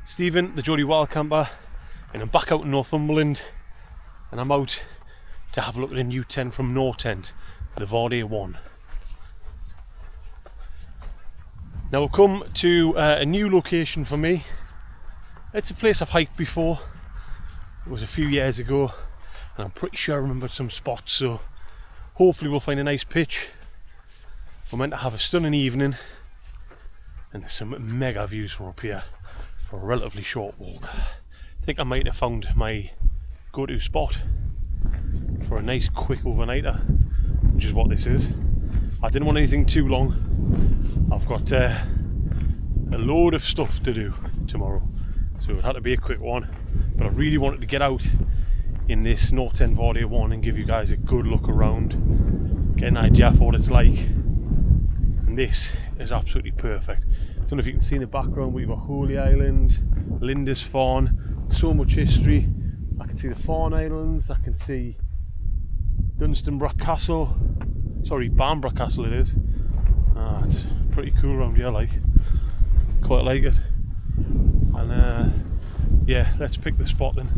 Stephen, the Geordie Wild Camper, and I'm back out in Northumberland, and I'm out to have a look at a new tent from Nortent Varde 1. Now we've come to a new location for me. It's a place I've hiked before. It was a few years ago, and I'm pretty sure I remember some spots, so hopefully we'll find a nice pitch. We're meant to have a stunning evening, and there's some mega views from up here for a relatively short walk. I think I might have found my go-to spot for a nice quick overnighter, which is what this is. I didn't want anything too long. I've got a load of stuff to do tomorrow, so it had to be a quick one, but I really wanted to get out in this Nortent Varde 1 and give you guys a good look around, get an idea of what it's like. And this is absolutely perfect. I don't know if you can see in the background, we've got Holy Island, Lindisfarne, so much history. I can see the Farne Islands, I can see Dunstanburgh Castle, sorry, Barnborough Castle it is. It's pretty cool around here, like, quite like it. And yeah, let's pick the spot then.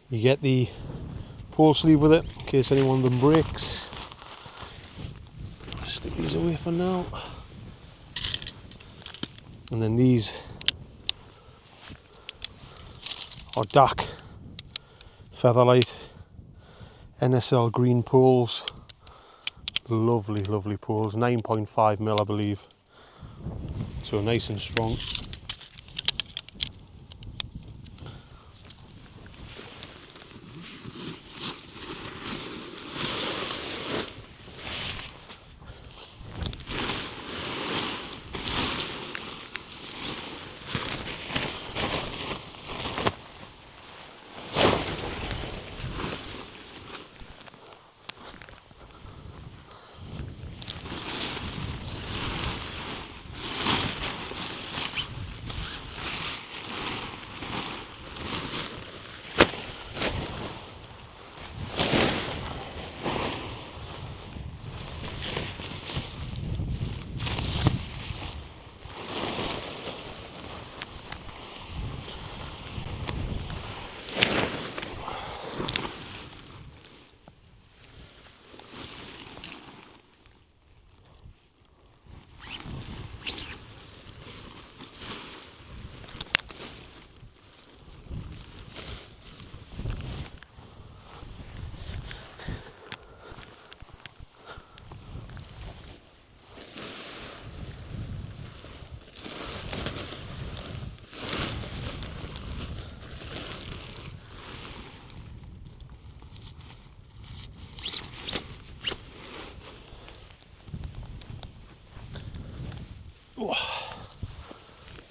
You get the pole sleeve with it in case any one of them breaks. Stick these away for now. And then these are DAC Featherlight NSL green poles. Lovely, lovely poles. 9.5mm I believe. So nice and strong.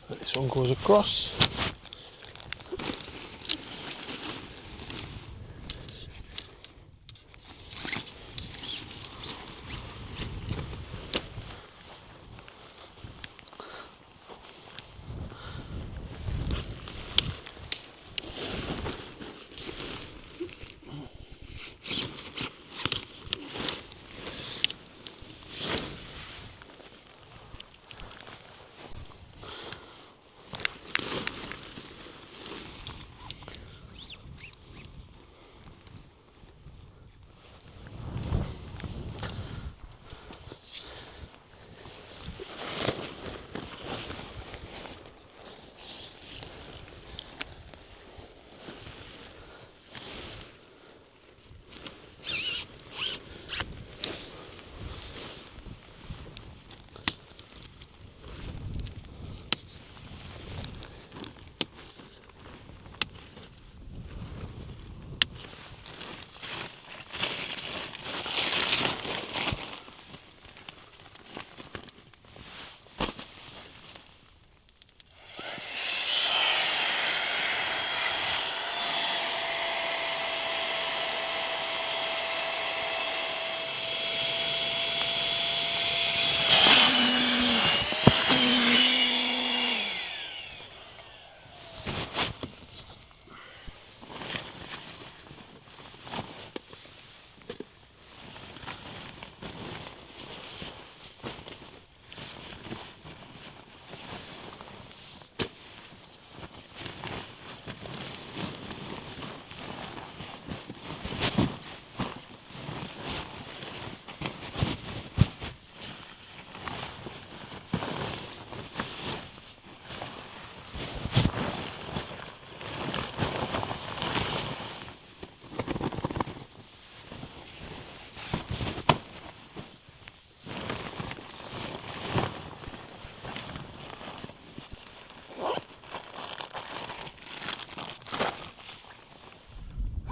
This one goes across.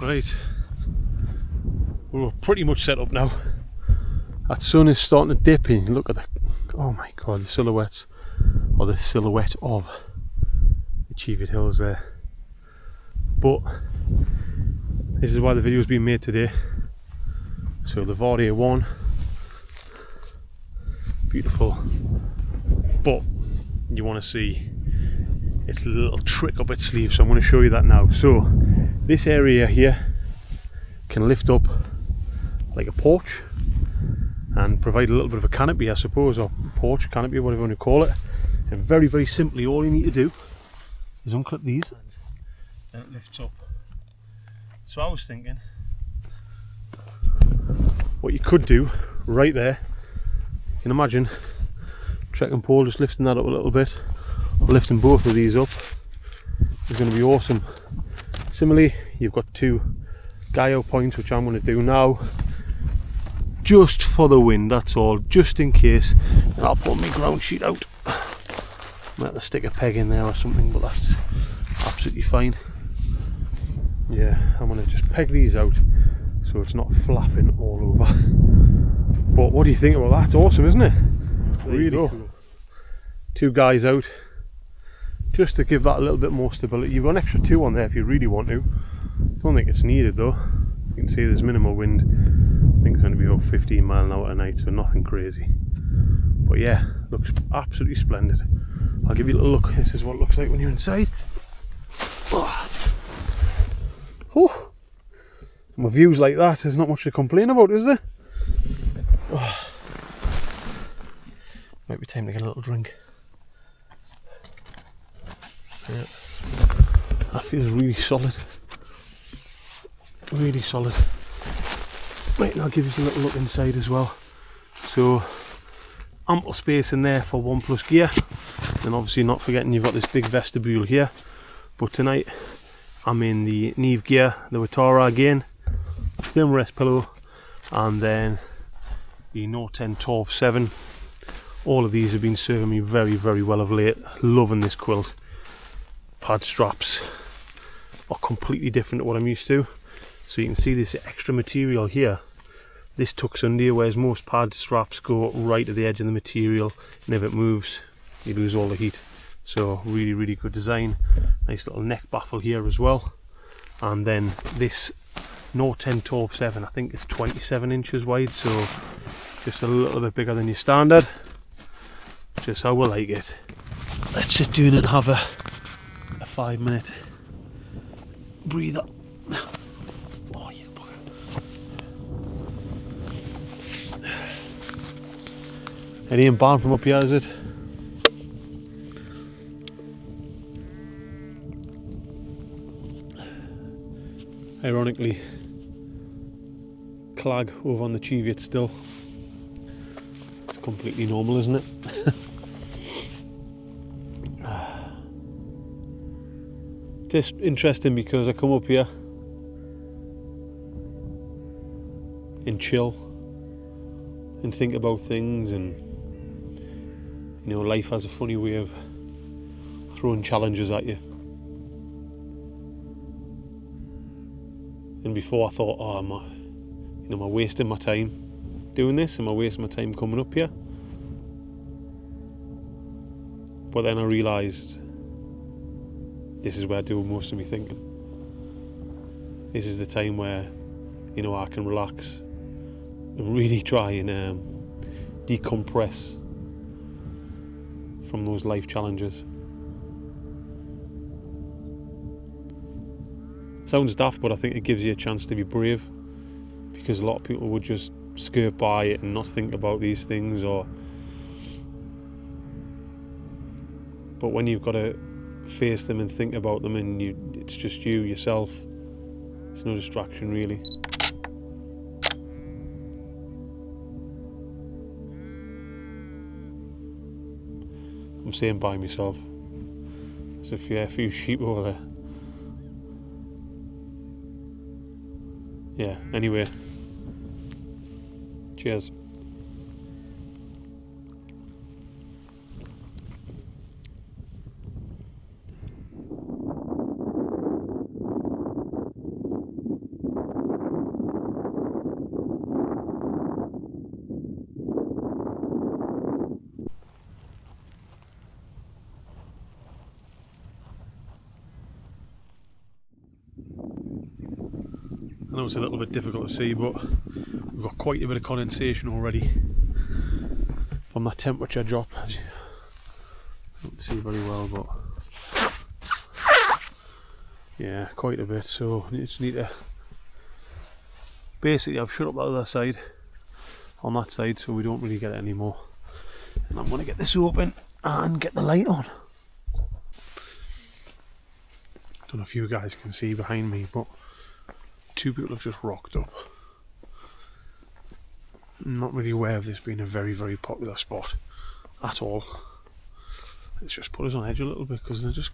Right, we're pretty much set up now. That sun is starting to dip in. Look at the, oh my god, the silhouettes, or the silhouette of the Cheviot Hills there. But this is why the video is being made today. So the Varde 1, beautiful, but you want to see its little trick up its sleeve, so I'm going to show you that now. So this area here can lift up like a porch and provide a little bit of a canopy, I suppose, or porch, canopy, whatever you want to call it. And very, very simply, all you need to do is unclip these and it lifts up. So I was thinking, what you could do right there, you can imagine trekking pole, just lifting that up a little bit, or lifting both of these up is going to be awesome. Similarly, you've got two guy out points, which I'm going to do now, just for the wind, that's all, just in case. And I'll put my ground sheet out. I might have to stick a peg in there or something, but that's absolutely fine. Yeah, I'm going to just peg these out so it's not flapping all over. But what do you think about that? It's awesome, isn't it? Really cool. Two guys out, just to give that a little bit more stability. You've got an extra two on there if you really want to. Don't think it's needed though. You can see there's minimal wind. I think it's going to be about 15 mile an hour tonight, so nothing crazy. But yeah, looks absolutely splendid. I'll give you a little look. This is what it looks like when you're inside. Oh. With views like that, there's not much to complain about, is there? Oh. Might be time to get a little drink. Yeah. That feels really solid. Really solid. Right, and I'll give you a little look inside as well. So, ample space in there for 1+ gear. And obviously not forgetting you've got this big vestibule here. But tonight, I'm in the Neve gear, the Watara again. Thin rest pillow. And then the Nortent Varde 7. All of these have been serving me very, very well of late. Loving this quilt. Pad straps are completely different to what I'm used to. So you can see this extra material here. This tucks under you, whereas most pad straps go right to the edge of the material, and if it moves, you lose all the heat. So really, really good design. Nice little neck baffle here as well. And then this Nortent Varde 7, I think it's 27 inches wide, so just a little bit bigger than your standard. Just how we like it. Let's sit down and have a 5-minute breather. Oh, you bugger. It ain't bad from up here, is it? Ironically, clag over on the Cheviot still. It's completely normal, isn't it? It's interesting because I come up here and chill and think about things, and you know, life has a funny way of throwing challenges at you. And before I thought, oh, am I wasting my time doing this? Am I wasting my time coming up here? But then I realised this is where I do most of my thinking. This is the time where, you know, I can relax and really try and decompress from those life challenges. Sounds daft, but I think it gives you a chance to be brave, because a lot of people would just skirt by it and not think about these things. But when you've got to face them and think about them, and it's just you, yourself, it's no distraction really. I'm saying by myself. There's a few sheep over there. Yeah, anyway. Cheers. know it's a little bit difficult to see, but we've got quite a bit of condensation already from that temperature drop. As you don't see very well, but yeah, quite a bit. So I just need to basically, I've shut up the other side on that side so we don't really get it anymore. And I'm going to get this open and get the light on. Don't know if you guys can see behind me, but two people have just rocked up. I'm not really aware of this being a very, very popular spot at all. It's just put us on edge a little bit because they're just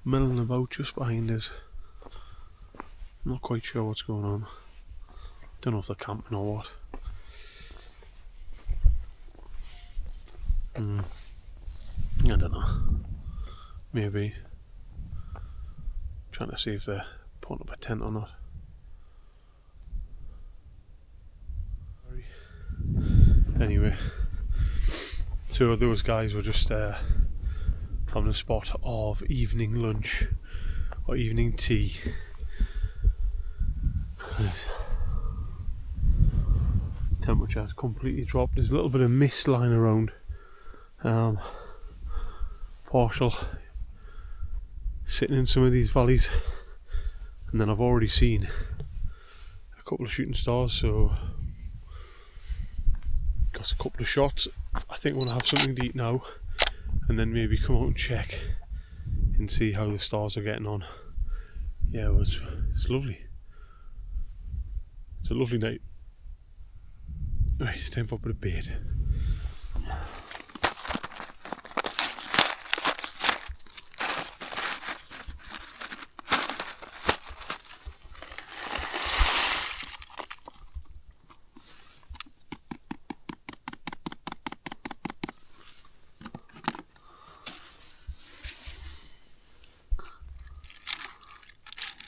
milling about just behind us. I'm not quite sure what's going on. Don't know if they're camping or what. I don't know. Maybe. Trying to see if they're putting up a tent or not. Anyway, so those guys were just having a spot of evening lunch or evening tea. Temperature has completely dropped. There's a little bit of mist lying around. Partial sitting in some of these valleys, and then I've already seen a couple of shooting stars, so got a couple of shots. I think I want to have something to eat now and then maybe come out and check and see how the stars are getting on. Yeah, it's lovely. It's a lovely night. Right, it's time for a bit of bait.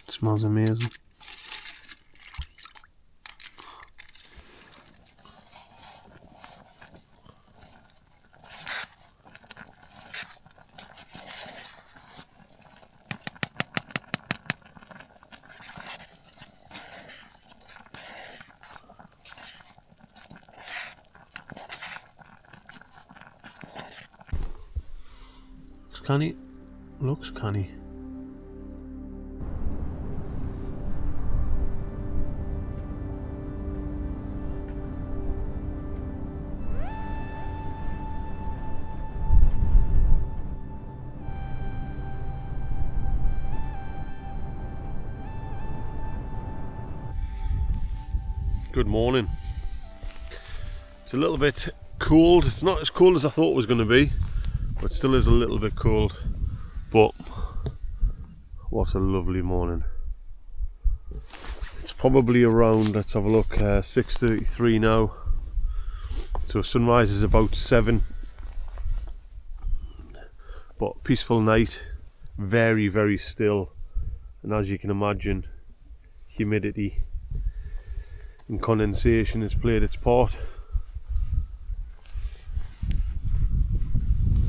Smells amazing. Looks canny. Looks canny. Good morning. It's a little bit cold. It's not as cold as I thought it was going to be, but still is a little bit cold. But what a lovely morning. It's probably around, let's have a look, 6:33 now. So sunrise is about 7. But peaceful night, very, very still. And as you can imagine, humidity and condensation has played its part.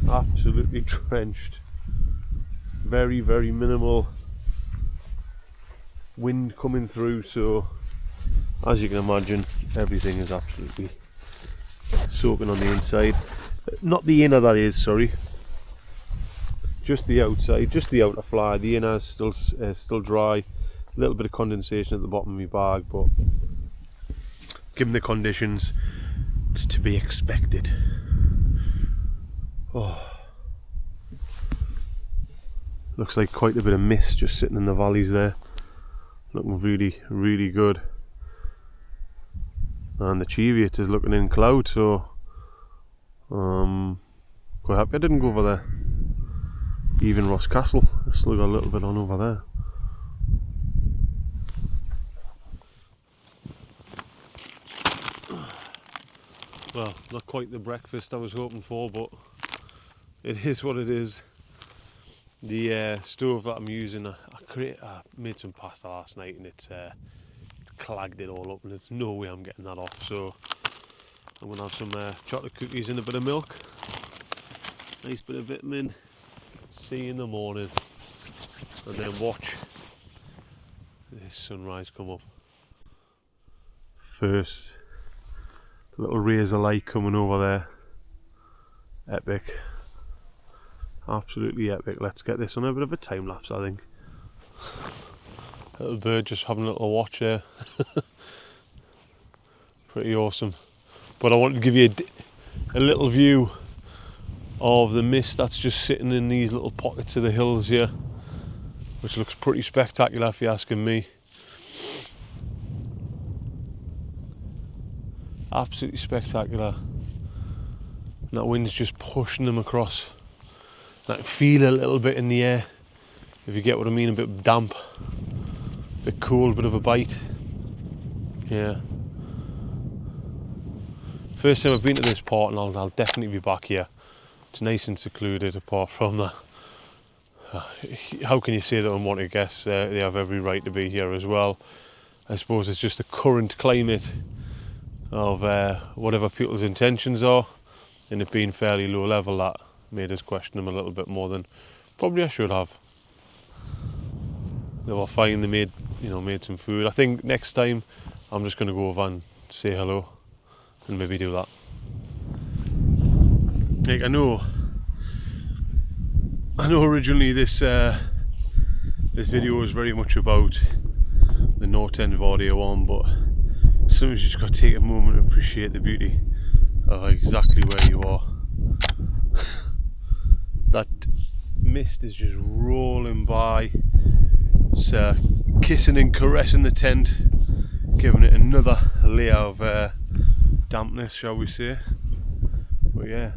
Absolutely drenched. Very, very minimal wind coming through, so as you can imagine, everything is absolutely soaking on the inside. Not the inner, that is, sorry. Just the outside, just the outer fly. The inner is still dry. A little bit of condensation at the bottom of my bag, but given the conditions, it's to be expected. Oh. Looks like quite a bit of mist just sitting in the valleys there. Looking really, really good. And the Cheviot is looking in cloud, so quite happy I didn't go over there. Even Ross Castle, I still got a little bit on over there. Well, not quite the breakfast I was hoping for, but it is what it is. The stove that I'm using, I made some pasta last night and it's clagged it all up, and there's no way I'm getting that off, so I'm going to have some chocolate cookies and a bit of milk. Nice bit of vitamin C in the morning, and then watch This sunrise come up. First, the little rays of light coming over there. Epic. Absolutely epic. Let's get this on a bit of a time lapse, I think. Little bird just having a little watch there. Pretty awesome. But I wanted to give you a little view of the mist that's just sitting in these little pockets of the hills here, which looks pretty spectacular if you're asking me. Absolutely spectacular. And that wind's just pushing them across. And I can feel a little bit in the air, if you get what I mean, a bit damp, a bit cool, a bit of a bite. Yeah. First time I've been to this part, and I'll definitely be back here. It's nice and secluded apart from that. How can you say that unwanted guests? They have every right to be here as well. I suppose it's just the current climate of whatever people's intentions are, and it being fairly low level that made us question them a little bit more than probably I should have. They were fine, they made some food. I think next time I'm just going to go over and say hello and maybe do that. Like, I know originally this video was very much about the Nortent Varde one, but sometimes you just got to take a moment to appreciate the beauty of exactly where you are. That mist is just rolling by. It's kissing and caressing the tent, giving it another layer of dampness, shall we say. But yeah,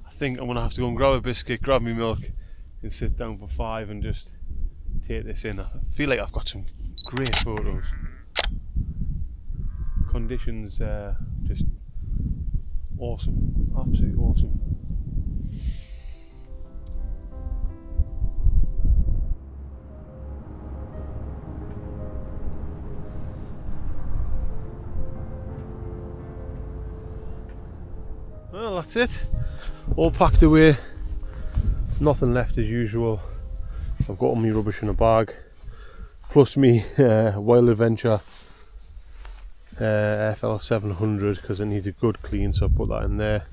I think I'm going to have to go and grab a biscuit, grab me milk, and sit down for 5 and just take this in. I feel like I've got some great photos. Conditions just awesome, absolutely awesome. Well, that's it. All packed away. Nothing left as usual. I've got all my rubbish in a bag, plus me Wild Adventure FL 700 because it needs a good clean, so I put that in there.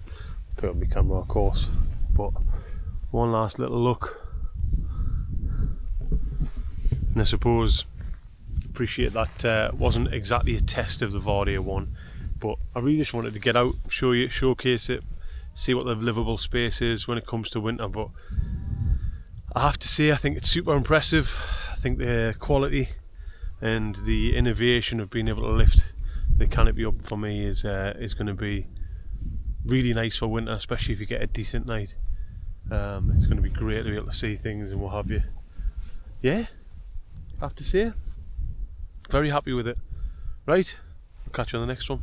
Put up my camera, of course. But one last little look, and I suppose appreciate that wasn't exactly a test of the Varde one, but I really just wanted to get out, showcase it, see what the livable space is when it comes to winter. But I have to say, I think it's super impressive. I think the quality and the innovation of being able to lift the canopy up for me is going to be really nice for winter, especially if you get a decent night. It's going to be great to be able to see things and what have you. Yeah, I have to say, very happy with it. Right, I'll catch you on the next one.